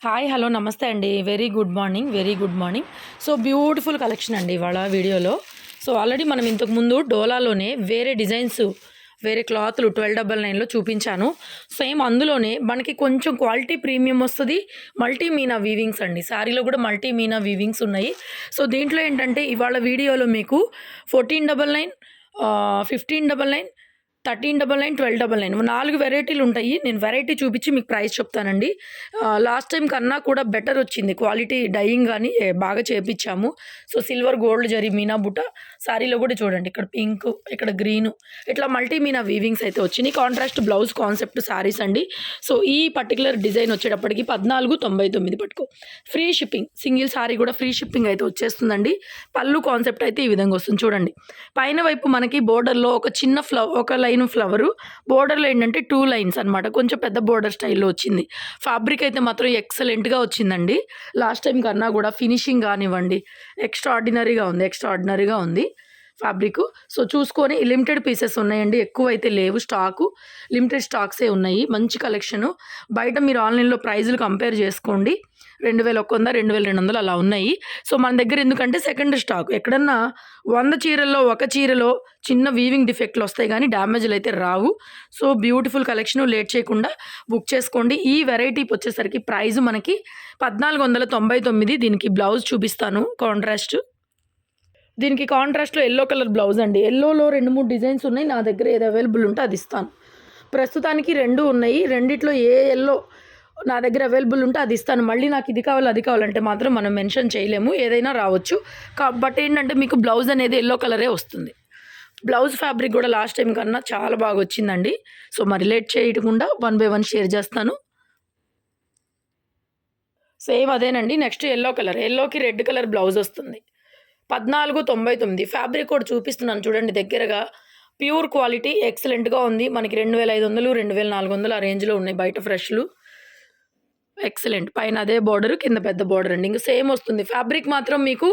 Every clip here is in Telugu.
హాయ్ హలో నమస్తే అండి. Very good morning, very good morning. So beautiful collection అండి ఇవాళ వీడియోలో. సో ఆల్రెడీ మనం ఇంతకుముందు డోలాలోనే వేరే డిజైన్స్, వేరే క్లాత్లు 1299లో చూపించాను. సేమ్ అందులోనే మనకి కొంచెం క్వాలిటీ ప్రీమియం వస్తుంది. మల్టీ మీనా వీవింగ్స్ అండి, శారీలో కూడా మల్టీ మీనా వీవింగ్స్ ఉన్నాయి. సో దీంట్లో ఏంటంటే ఇవాళ వీడియోలో మీకు 1499, 1599, 1399, 1299 4 వెరైటీలు ఉంటాయి. నేను వెరైటీ చూపించి మీకు ప్రైస్ చెప్తానండి. లాస్ట్ టైం కన్నా కూడా బెటర్ వచ్చింది క్వాలిటీ, డైయింగ్ కానీ బాగా చేపించాము. సో సిల్వర్ గోల్డ్ జరీ మీనా బుట్ట శారీలో కూడా చూడండి, ఇక్కడ పింక్, ఇక్కడ గ్రీను, ఇట్లా మల్టీ మీనా వీవింగ్స్ అయితే వచ్చినాయి. కాంట్రాస్ట్ బ్లౌజ్ కాన్సెప్ట్ శారీస్ అండి. సో ఈ పర్టికులర్ డిజైన్ వచ్చేటప్పటికి 1499 పట్టుకో, ఫ్రీ షిప్పింగ్. సింగిల్ శారీ కూడా ఫ్రీ షిప్పింగ్ అయితే వచ్చేస్తుందండి. పళ్ళు కాన్సెప్ట్ అయితే ఈ విధంగా వస్తుంది చూడండి. పైన వైపు మనకి బోర్డర్లో ఒక చిన్న ఒక లైన్ ఫ్లవరు, బోర్డర్లో ఏంటంటే 2 లైన్స్ అనమాట. కొంచెం పెద్ద బోర్డర్ స్టైల్లో వచ్చింది. ఫ్యాబ్రిక్ అయితే మాత్రం ఎక్సలెంట్గా వచ్చిందండి. లాస్ట్ టైం కన్నా కూడా ఫినిషింగ్ కానివ్వండి ఎక్స్ట్రాడినరీగా ఉంది ఫ్యాబ్రిక్. సో చూసుకొని లిమిటెడ్ పీసెస్ ఉన్నాయండి, ఎక్కువ అయితే లేవు స్టాకు, లిమిటెడ్ స్టాక్సే ఉన్నాయి. మంచి కలెక్షను. బయట మీరు ఆన్లైన్లో ప్రైజులు కంపేర్ చేసుకోండి, 2100, 2200 అలా ఉన్నాయి. సో మన దగ్గర ఎందుకంటే సెకండ్ స్టాక్, ఎక్కడన్నా 100 చీరల్లో ఒక చీరలో చిన్న వీవింగ్ డిఫెక్ట్లు వస్తాయి కానీ డ్యామేజ్లు అయితే రావు. సో బ్యూటిఫుల్ కలెక్షన్, లేట్ చేయకుండా బుక్ చేసుకోండి. ఈ వెరైటీ వచ్చేసరికి ప్రైస్ మనకి 1499. దీనికి బ్లౌజ్ చూపిస్తాను కాంట్రాస్ట్. దీనికి కాంట్రాస్ట్లో ఎల్లో కలర్ బ్లౌజ్ అండి. ఎల్లోలో 2-3 డిజైన్స్ ఉన్నాయి, నా దగ్గర ఏది అవైలబుల్ ఉంటే అది ఇస్తాను. ప్రస్తుతానికి 2 ఉన్నాయి, రెండిట్లో ఏ ఎల్లో నా దగ్గర అవైలబుల్ ఉంటే అది ఇస్తాను. మళ్ళీ నాకు ఇది కావాలి అది కావాలంటే మాత్రం మనం మెన్షన్ చేయలేము, ఏదైనా రావచ్చు. బట్ ఏంటంటే మీకు బ్లౌజ్ అనేది ఎల్లో కలరే వస్తుంది. బ్లౌజ్ ఫ్యాబ్రిక్ కూడా లాస్ట్ టైం కన్నా చాలా బాగా వచ్చిందండి. సో మరి లేట్ చేయకుండా 1 by 1 షేర్ చేస్తాను. సేమ్ అదేనండి. నెక్స్ట్ ఎల్లో కలర్, ఎల్లోకి రెడ్ కలర్ బ్లౌజ్ వస్తుంది. 1499. ఫ్యాబ్రిక్ కూడా చూపిస్తున్నాను చూడండి దగ్గరగా. ప్యూర్ క్వాలిటీ ఎక్సలెంట్గా ఉంది. మనకి 2500, 2400 ఆ రేంజ్లో ఉన్నాయి బయట ఫ్రెష్లు. ఎక్సలెంట్. పైన అదే బార్డర్, కింద పెద్ద బార్డర్ అండి. ఇంకా సేమ్ వస్తుంది. ఫ్యాబ్రిక్ మాత్రం మీకు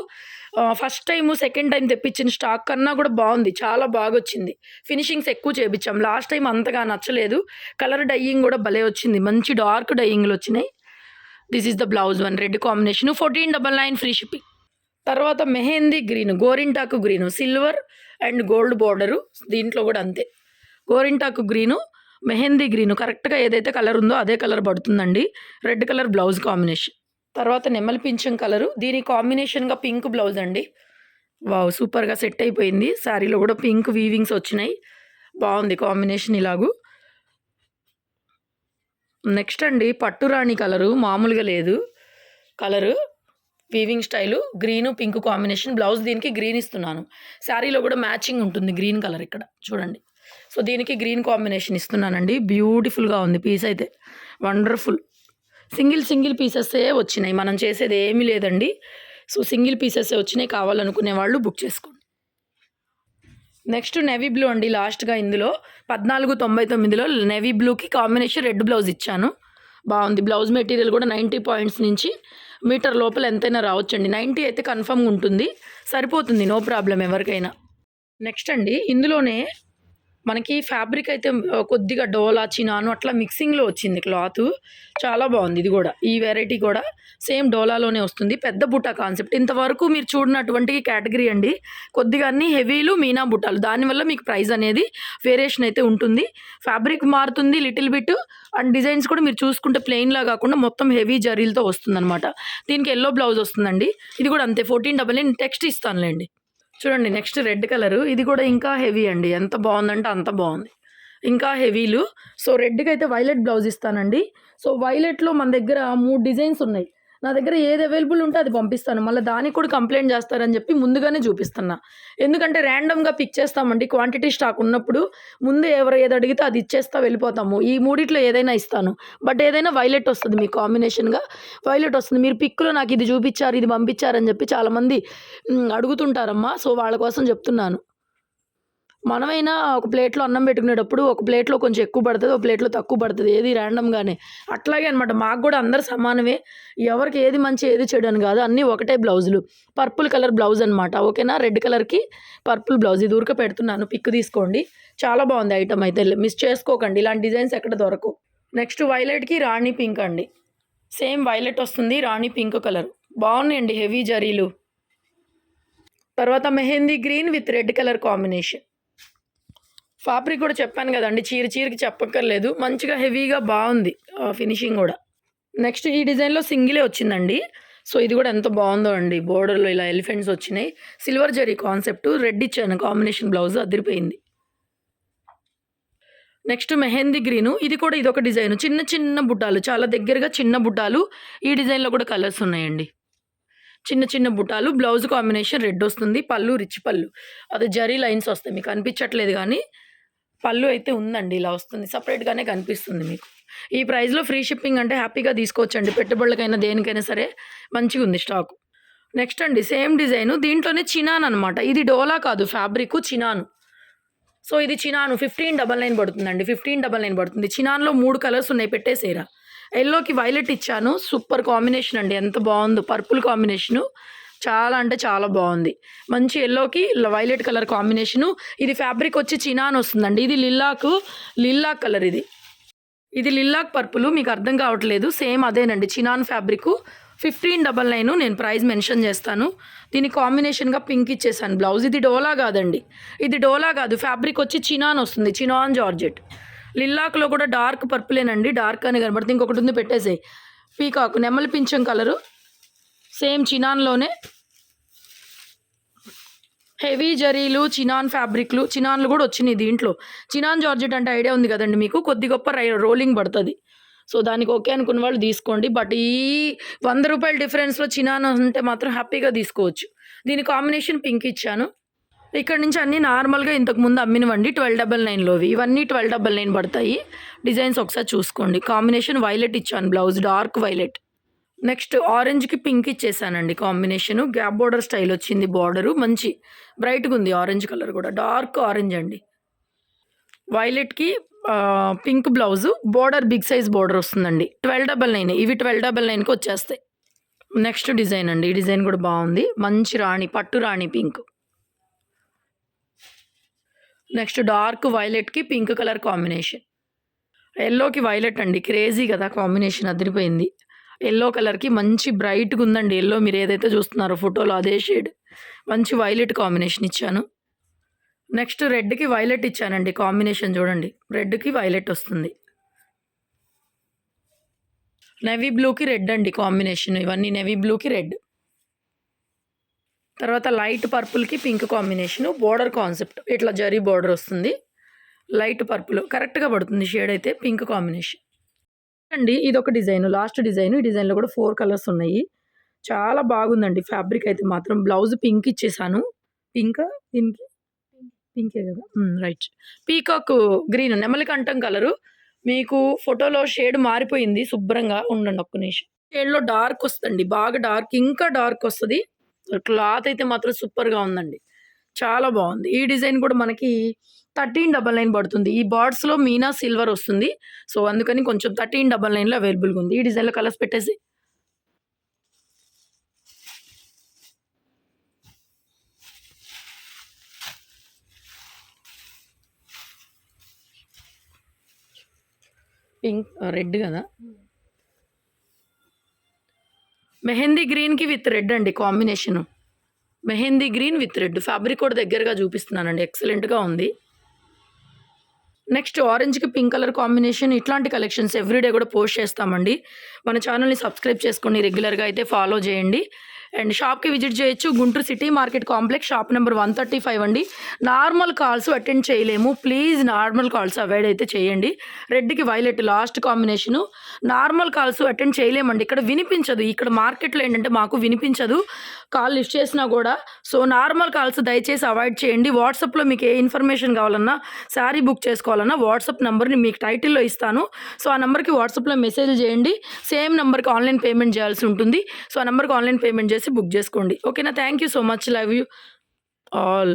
ఫస్ట్ టైము సెకండ్ టైం తెప్పించిన స్టాక్ కన్నా కూడా బాగుంది, చాలా బాగా వచ్చింది. ఫినిషింగ్స్ ఎక్కువ చేయించాం. లాస్ట్ టైం అంతగా నచ్చలేదు. కలర్ డైయింగ్ కూడా భలే వచ్చింది, మంచి డార్క్ డైయింగ్లు వచ్చినాయి. This is the blouse one, red combination, 1499 free shipping. తర్వాత మెహందీ గ్రీన్, గోరింటాకు green, silver and gold border. దీంట్లో కూడా అంతే, గోరింటాకు గ్రీను, మెహందీ గ్రీను, కరెక్ట్గా ఏదైతే కలర్ ఉందో అదే కలర్ పడుతుందండి. Red colour blouse combination. తర్వాత నెమలి పింఛం కలరు, దీని కాంబినేషన్గా పింక్ బ్లౌజ్ అండి. వావ్, సూపర్గా సెట్ అయిపోయింది. శారీలో కూడా పింక్ వీవింగ్స్ వచ్చినాయి, బాగుంది కాంబినేషన్ ఇలాగూ. నెక్స్ట్ అండి పట్టురాణి కలరు, మామూలుగా లేదు colour, weaving style, green pink combination. Blouse దీనికి గ్రీన్ ఇస్తున్నాను. శారీలో కూడా మ్యాచింగ్ ఉంటుంది గ్రీన్ కలర్ ఇక్కడ చూడండి. సో దీనికి గ్రీన్ కాంబినేషన్ ఇస్తున్నానండి. బ్యూటిఫుల్గా ఉంది పీస్ అయితే, వండర్ఫుల్. సింగిల్ పీసెస్సే వచ్చినాయి, మనం చేసేది ఏమీ లేదండి. సో సింగిల్ పీసెస్సే వచ్చినాయి, కావాలనుకునే వాళ్ళు బుక్ చేసుకోండి. నెక్స్ట్ నెవీ బ్లూ అండి. లాస్ట్గా ఇందులో 1499లో నెవీ బ్లూకి కాంబినేషన్ రెడ్ బ్లౌజ్ ఇచ్చాను. బాగుంది. బ్లౌజ్ మెటీరియల్ కూడా 90 పాయింట్స్ నుంచి మీటర్ లోపల ఎంతైనా రావచ్చండి. 90 అయితే కన్ఫర్మ్గా ఉంటుంది, సరిపోతుంది, నో ప్రాబ్లం ఎవరికైనా. నెక్స్ట్ అండి ఇందులోనే మనకి ఫ్యాబ్రిక్ అయితే కొద్దిగా డోలా, చినాను అట్లా మిక్సింగ్లో వచ్చింది క్లాత్, చాలా బాగుంది. ఇది కూడా ఈ వెరైటీ కూడా సేమ్ డోలాలోనే వస్తుంది. పెద్ద బుట్ట కాన్సెప్ట్, ఇంతవరకు మీరు చూడనటువంటి కేటగిరీ అండి. కొద్దిగా అన్ని హెవీలు, మీనా బుట్టాలు, దానివల్ల మీకు ప్రైస్ అనేది వేరియేషన్ అయితే ఉంటుంది. ఫ్యాబ్రిక్ మారుతుంది లిటిల్ బిట్, అండ్ డిజైన్స్ కూడా మీరు చూసుకుంటే ప్లెయిన్లా కాకుండా మొత్తం హెవీ జరీలతో వస్తుందన్నమాట. దీనికి ఎల్లో బ్లౌజ్ వస్తుందండి. ఇది కూడా అంతే 1499. టెక్స్ట్ ఇస్తానులేండి. చూడండి నెక్స్ట్ రెడ్ కలరు, ఇది కూడా ఇంకా హెవీ అండి. ఎంత బాగుందంటే అంత బాగుంది, ఇంకా హెవీలు. సో రెడ్కి అయితే వైలెట్ బ్లౌజ్ ఇస్తానండి. సో వైలెట్లో మన దగ్గర 3 డిజైన్స్ ఉన్నాయి. నా దగ్గర ఏది అవైలబుల్ ఉంటే అది పంపిస్తాను. మళ్ళీ దానికి కూడా కంప్లైంట్ చేస్తారని చెప్పి ముందుగానే చూపిస్తున్నా. ఎందుకంటే ర్యాండమ్గా పిక్ చేస్తామండి, క్వాంటిటీ స్టాక్ ఉన్నప్పుడు ముందు ఎవరు ఏది అడిగితే అది ఇచ్చేస్తా వెళ్ళిపోతాము. ఈ మూడిట్లో ఏదైనా ఇస్తాను, బట్ ఏదైనా వైలెట్ వస్తుంది మీకు కాంబినేషన్గా, వైలెట్ వస్తుంది. మీరు పిక్లో నాకు ఇది చూపించారు, ఇది పంపించారని చెప్పి చాలామంది అడుగుతుంటారమ్మా. సో వాళ్ళ కోసం చెప్తున్నాను. మనమైనా ఒక ప్లేట్లో అన్నం పెట్టుకునేటప్పుడు ఒక ప్లేట్లో కొంచెం ఎక్కువ పడుతుంది, ఒక ప్లేట్లో తక్కువ పడుతుంది, ఏది ర్యాండమ్గానే. అట్లాగే అనమాట, మాకు కూడా అందరు సమానమే, ఎవరికి ఏది మంచి ఏది చెడు అని కాదు, అన్నీ ఒకటే బ్లౌజులు. పర్పుల్ కలర్ బ్లౌజ్ అనమాట, ఓకేనా. రెడ్ కలర్కి పర్పుల్ బ్లౌజ్, ఇది ఊరికే పెడుతున్నాను, పిక్ తీసుకోండి. చాలా బాగుంది ఐటమ్ అయితే, మిస్ చేసుకోకండి, ఇలాంటి డిజైన్స్ ఎక్కడ దొరకవు. నెక్స్ట్ వైలెట్కి రాణి పింక్ అండి. సేమ్ వైలెట్ వస్తుంది, రాణి పింక్ కలర్. బాగున్నాయండి హెవీ జరీలు. తర్వాత mehndi green with red colour combination. Fabric కూడా చెప్పాను కదండి, చీరకి చెప్పక్కర్లేదు, మంచిగా హెవీగా బాగుంది ఫినిషింగ్ కూడా. నెక్స్ట్ ఈ డిజైన్లో సింగిలే వచ్చిందండి. సో ఇది కూడా ఎంత బాగుందో అండి, బోర్డర్లో ఇలా ఎలిఫెంట్స్ వచ్చినాయి, సిల్వర్ జరీ కాన్సెప్ట్, రెడ్ ఇచ్చాను కాంబినేషన్ బ్లౌజ్, అదిరిపోయింది. నెక్స్ట్ మెహందీ గ్రీను, ఇది కూడా ఇదొక డిజైన్, చిన్న చిన్న బుట్టాలు, చాలా దగ్గరగా చిన్న బుట్టాలు. ఈ డిజైన్లో కూడా కలర్స్ ఉన్నాయండి, చిన్న చిన్న బుట్టాలు. బ్లౌజ్ కాంబినేషన్ రెడ్ వస్తుంది, పళ్ళు రిచ్ పళ్ళు, అది జరీ లైన్స్ వస్తాయి, మీకు కనిపించట్లేదు కానీ పళ్ళు అయితే ఉందండి, ఇలా వస్తుంది, సపరేట్గానే కనిపిస్తుంది మీకు. ఈ ప్రైస్లో ఫ్రీ షిప్పింగ్ అంటే హ్యాపీగా తీసుకోవచ్చండి, పెట్టుబడులకైనా దేనికైనా సరే మంచిగా ఉంది స్టాక్. నెక్స్ట్ అండి సేమ్ డిజైను, దీంట్లోనే చినాన్ అనమాట, ఇది డోలా కాదు ఫ్యాబ్రిక్, చినాను. సో ఇది చినాను 1599 పడుతుందండి, 1599 పడుతుంది. చినాన్లో 3 కలర్స్ ఉన్నాయి, పెట్టేసేరా. ఎల్లోకి వైలెట్ ఇచ్చాను, సూపర్ కాంబినేషన్ అండి, ఎంత బాగుందో, పర్పుల్ కాంబినేషను, చాలా అంటే చాలా బాగుంది. మంచి ఎల్లోకి వైలెట్ కలర్ కాంబినేషను. ఇది ఫ్యాబ్రిక్ వచ్చి చినాన్ వస్తుందండి, ఇది లిల్లాక్ కలర్, ఇది లిల్లాక్ పర్పుల్, మీకు అర్థం కావట్లేదు, సేమ్ అదేనండి చినాన్ ఫ్యాబ్రిక్. 1599 నేను ప్రైస్ మెన్షన్ చేస్తాను. దీని కాంబినేషన్గా పింక్ ఇచ్చేసాను బ్లౌజ్. ఇది డోలా కాదండి, ఇది డోలా కాదు, ఫ్యాబ్రిక్ వచ్చి చినాన్ వస్తుంది, చినాన్ జార్జెట్. లిల్లాక్లో కూడా డార్క్ పర్పులేనండి, డార్క్ అని కనబడుతుంది. ఇంకొకటి ఉంది, పెట్టేసాయి, పీకాక్ నెమలి పింఛం కలరు, సేమ్ చినాన్లోనే హెవీ జరీలు, చినాన్ ఫ్యాబ్రిక్లు, చినాన్లు కూడా వచ్చినాయి దీంట్లో. చినాన్ జార్జెట్ అంటే ఐడియా ఉంది కదండి మీకు, కొద్ది గొప్ప రోలింగ్ పడుతుంది. సో దానికి ఓకే అనుకున్న వాళ్ళు తీసుకోండి, బట్ ఈ 100 రూపాయల డిఫరెన్స్లో చినాన్ అంటే మాత్రం హ్యాపీగా తీసుకోవచ్చు. దీని కాంబినేషన్ పింక్ ఇచ్చాను. ఇక్కడ నుంచి అన్నీ నార్మల్గా ఇంతకుముందు అమ్మినవండి 1299లోవి, ఇవన్నీ 1299 పడతాయి. డిజైన్స్ ఒకసారి చూసుకోండి. కాంబినేషన్ వైలెట్ ఇచ్చాను బ్లౌజ్, డార్క్ వైలెట్. నెక్స్ట్ ఆరెంజ్కి పింక్ ఇచ్చేసానండి కాంబినేషను, గ్యాప్ బోర్డర్ స్టైల్ వచ్చింది, బార్డరు మంచి బ్రైట్గా ఉంది, ఆరెంజ్ కలర్ కూడా డార్క్ ఆరెంజ్ అండి. వైలెట్కి pink blouse, border big size border వస్తుందండి. 1299, ఇవి 1299కి వచ్చేస్తాయి. నెక్స్ట్ డిజైన్ అండి, ఈ డిజైన్ కూడా బాగుంది, మంచి రాణి పట్టు రాణి పింక్. నెక్స్ట్ డార్క్ వైలెట్కి పింక్ కలర్ కాంబినేషన్, ఎల్లోకి వైలెట్ అండి, క్రేజీ కదా కాంబినేషన్, అదిరిపోయింది. ఎల్లో కలర్కి మంచి బ్రైట్గా ఉందండి, ఎల్లో మీరు ఏదైతే చూస్తున్నారో ఫోటోలో అదే షేడ్, మంచి వైలెట్ కాంబినేషన్ ఇచ్చాను. నెక్స్ట్ రెడ్కి వైలెట్ ఇచ్చానండి, కాంబినేషన్ చూడండి, రెడ్కి వైలెట్ వస్తుంది. నెవీ బ్లూకి రెడ్ అండి కాంబినేషన్, ఇవన్నీ నెవీ బ్లూకి రెడ్. తర్వాత లైట్ పర్పుల్కి పింక్ కాంబినేషను, బోర్డర్ కాన్సెప్ట్, ఇట్లా జరీ బోర్డర్ వస్తుంది, లైట్ పర్పుల్ కరెక్ట్గా పడుతుంది షేడ్ అయితే, పింక్ కాంబినేషన్ అండి. ఇది ఒక డిజైన్, లాస్ట్ డిజైన్. ఈ డిజైన్లో కూడా 4 కలర్స్ ఉన్నాయి, చాలా బాగుందండి ఫ్యాబ్రిక్ అయితే మాత్రం. బ్లౌజ్ పింక్ ఇచ్చేసాను, పింక్ దీనికి పింకే కదా, రైట్. పీకాక్ గ్రీన్ నెమలి కంఠం కలరు, మీకు ఫోటోలో షేడ్ మారిపోయింది, శుభ్రంగా ఉండండి ఒక్క నిమిషం. షేడ్లో డార్క్ వస్తుంది, బాగా డార్క్, ఇంకా డార్క్ వస్తుంది. క్లాత్ అయితే మాత్రం సూపర్గా ఉందండి, చాలా బాగుంది. ఈ డిజైన్ కూడా మనకి 1399 పడుతుంది. ఈ బార్డ్స్లో మీనా సిల్వర్ వస్తుంది, సో అందుకని కొంచెం 1399లో అవైలబుల్గా ఉంది. ఈ డిజైన్లో కలర్స్ పెట్టేసి పింక్ రెడ్ కదా, మెహందీ గ్రీన్కి విత్ రెడ్ అండి combination, mehndi green with red. Fabric కూడా దగ్గరగా చూపిస్తున్నానండి, ఎక్సలెంట్గా ఉంది. నెక్స్ట్ ఆరెంజ్కి పింక్ కలర్ కాంబినేషన్. ఇట్లాంటి కలెక్షన్స్ ఎవ్రీడే కూడా పోస్ట్ చేస్తామండి. మన ఛానల్ని సబ్స్క్రైబ్ చేసుకోండి, రెగ్యులర్గా అయితే ఫాలో చేయండి. అండ్ షాప్కి విజిట్ చేయొచ్చు, Guntur city market complex, shop number 135 అండి. నార్మల్ కాల్స్ అటెండ్ చేయలేము, ప్లీజ్ నార్మల్ కాల్స్ అవాయిడ్ అయితే చేయండి. రెడ్కి violet last combination, normal calls attend చేయలేమండి, ఇక్కడ వినిపించదు. ఇక్కడ మార్కెట్లో ఏంటంటే మాకు వినిపించదు కాల్ లిఫ్ట్ చేసినా కూడా. సో నార్మల్ కాల్స్ దయచేసి అవాయిడ్ చేయండి. వాట్సాప్లో మీకు ఏ ఇన్ఫర్మేషన్ కావాలన్నా, శారీ బుక్ చేసుకోవాలన్నా వాట్సాప్ నెంబర్ని మీకు టైటిల్లో ఇస్తాను. సో ఆ నెంబర్కి వాట్సాప్లో మెసేజ్ చేయండి. సేమ్ నెంబర్కి ఆన్లైన్ పేమెంట్ చేయాల్సి ఉంటుంది. సో ఆ నెంబర్కి ఆన్లైన్ పేమెంట్ చేసి బుక్ చేసుకోండి. ఓకేనా? Thank you so much, love you all.